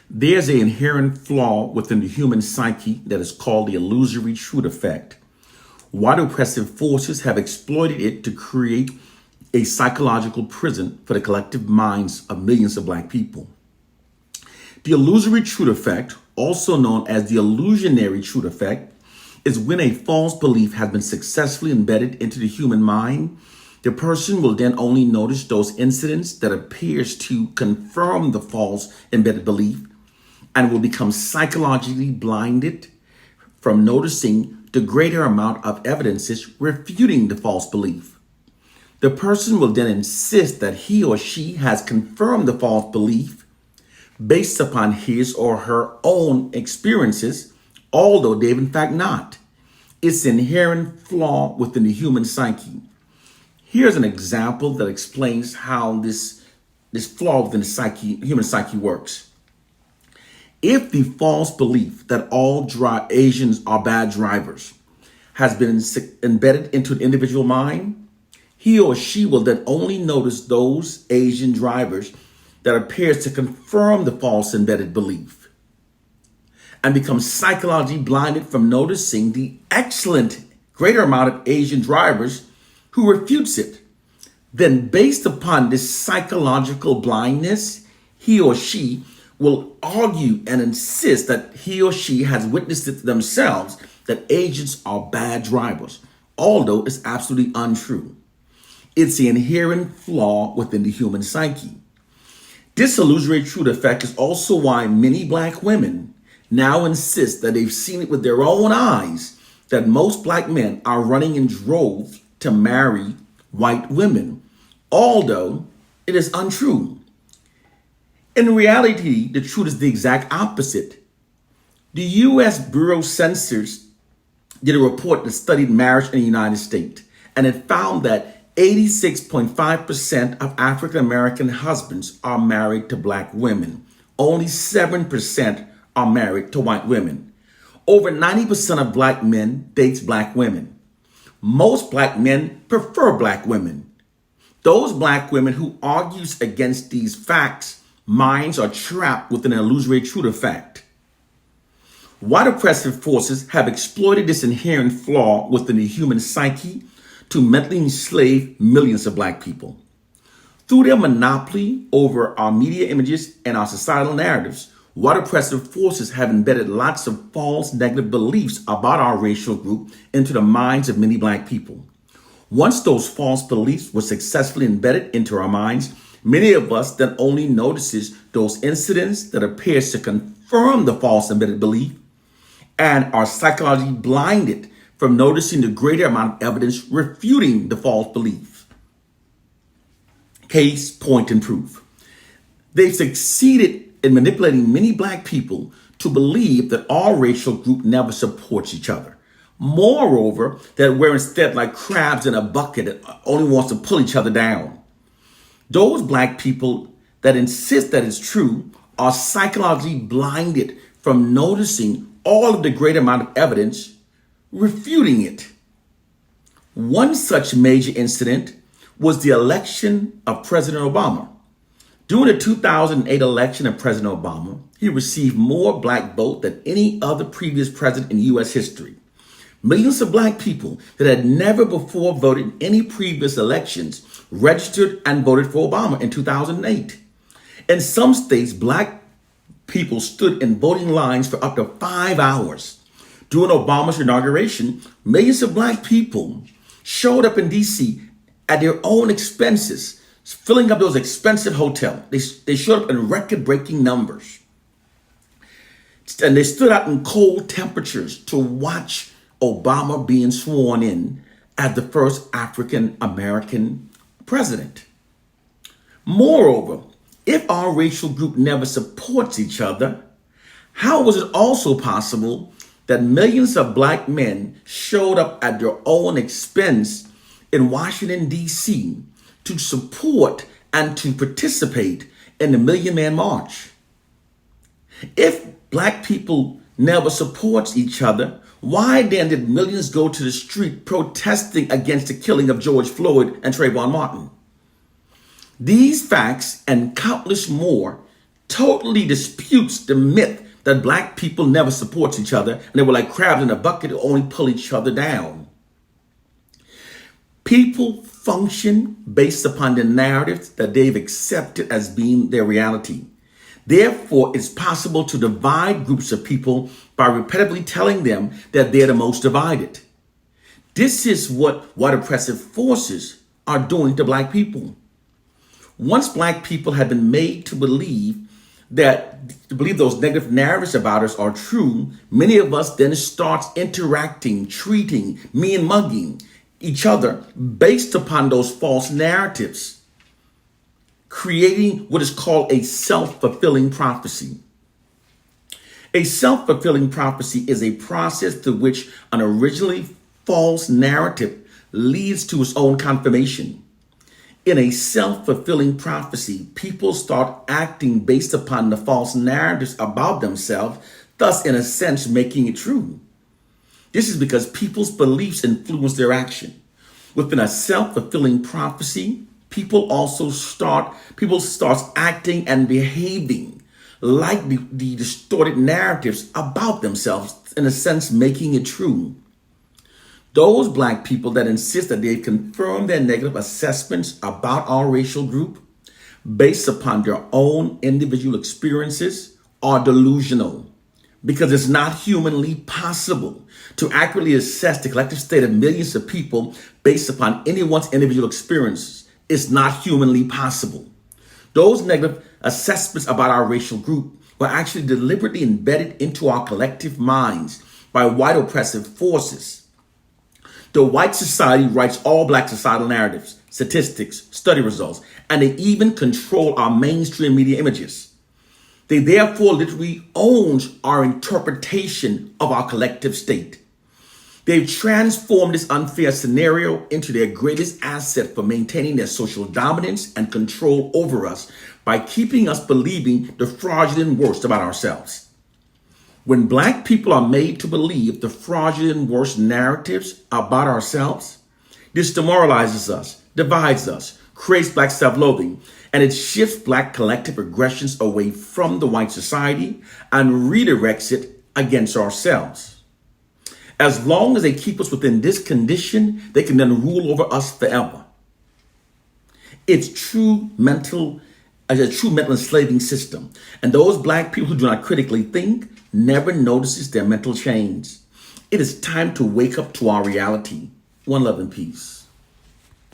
There's an inherent flaw within the human psyche that is called the illusory truth effect. White oppressive forces have exploited it to create a psychological prison for the collective minds of millions of Black people. The illusory truth effect, also known as the illusionary truth effect, is when a false belief has been successfully embedded into the human mind. The person will then only notice those incidents that appears to confirm the false embedded belief and will become psychologically blinded from noticing the greater amount of evidences refuting the false belief. The person will then insist that he or she has confirmed the false belief based upon his or her own experiences, although they've in fact not. It's an inherent flaw within the human psyche. Here's an example that explains how this flaw within the human psyche works. If the false belief that all Asians are bad drivers has been embedded into an individual mind, he or she will then only notice those Asian drivers that appears to confirm the false embedded belief and become psychologically blinded from noticing the excellent greater amount of Asian drivers who refutes it. Then based upon this psychological blindness, he or she will argue and insist that he or she has witnessed it themselves that Asians are bad drivers, although it's absolutely untrue. It's the inherent flaw within the human psyche. This illusory truth effect is also why many Black women now insist that they've seen it with their own eyes, that most Black men are running in droves to marry white women, although it is untrue. In reality, the truth is the exact opposite. The U.S. Bureau of Census did a report that studied marriage in the United States, and it found that 86.5% of African American husbands are married to Black women. Only 7% are married to white women. Over 90% of Black men dates Black women. Most Black men prefer Black women. Those Black women who argues against these facts, minds are trapped within an illusory truth effect. White oppressive forces have exploited this inherent flaw within the human psyche to mentally enslave millions of Black people. Through their monopoly over our media images and our societal narratives, white oppressive forces have embedded lots of false negative beliefs about our racial group into the minds of many Black people. Once those false beliefs were successfully embedded into our minds, many of us then only notices those incidents that appears to confirm the false embedded belief and are psychologically blinded from noticing the greater amount of evidence refuting the false belief. Case, point, and proof. They've succeeded in manipulating many Black people to believe that our racial group never supports each other. Moreover, that we're instead like crabs in a bucket that only wants to pull each other down. Those Black people that insist that it's true are psychologically blinded from noticing all of the great amount of evidence refuting it. One such major incident was the election of President Obama. During the 2008 election of President Obama, he received more Black votes than any other previous president in U.S. history. Millions of Black people that had never before voted in any previous elections registered and voted for Obama in 2008. In some states, Black people stood in voting lines for up to 5 hours. During Obama's inauguration, millions of Black people showed up in D.C. at their own expenses, filling up those expensive hotels. They showed up in record-breaking numbers. And they stood out in cold temperatures to watch Obama being sworn in as the first African American president. Moreover, if our racial group never supports each other, how was it also possible that millions of Black men showed up at their own expense in Washington, D.C. to support and to participate in the Million Man March? If Black people never support each other, why then did millions go to the street protesting against the killing of George Floyd and Trayvon Martin? These facts and countless more totally disputes the myth that black people never support each other and they were like crabs in a bucket who only pull each other down. People function based upon the narratives that they've accepted as being their reality. Therefore, it's possible to divide groups of people by repetitively telling them that they're the most divided. This is what white oppressive forces are doing to black people. Once black people have been made to believe those negative narratives about us are true, many of us then start interacting, treating, me and mugging each other based upon those false narratives, creating what is called a self-fulfilling prophecy. A self-fulfilling prophecy is a process through which an originally false narrative leads to its own confirmation. In a self-fulfilling prophecy, people start acting based upon the false narratives about themselves, thus, in a sense, making it true. This is because people's beliefs influence their action. Within a self-fulfilling prophecy, people start acting and behaving like the distorted narratives about themselves, in a sense, making it true. Those black people that insist that they've confirmed their negative assessments about our racial group based upon their own individual experiences are delusional, because it's not humanly possible to accurately assess the collective state of millions of people based upon anyone's individual experiences. It's not humanly possible. Those negative assessments about our racial group were actually deliberately embedded into our collective minds by white oppressive forces. The white society writes all black societal narratives, statistics, study results, and they even control our mainstream media images. They therefore literally own our interpretation of our collective state. They've transformed this unfair scenario into their greatest asset for maintaining their social dominance and control over us by keeping us believing the fraudulent worst about ourselves. When black people are made to believe the fraudulent worst narratives about ourselves, this demoralizes us, divides us, creates black self-loathing, and it shifts black collective aggressions away from the white society and redirects it against ourselves. As long as they keep us within this condition, they can then rule over us forever. It's a true mental enslaving system. And those black people who do not critically think never notices their mental change. It is time to wake up to our reality. One love and peace.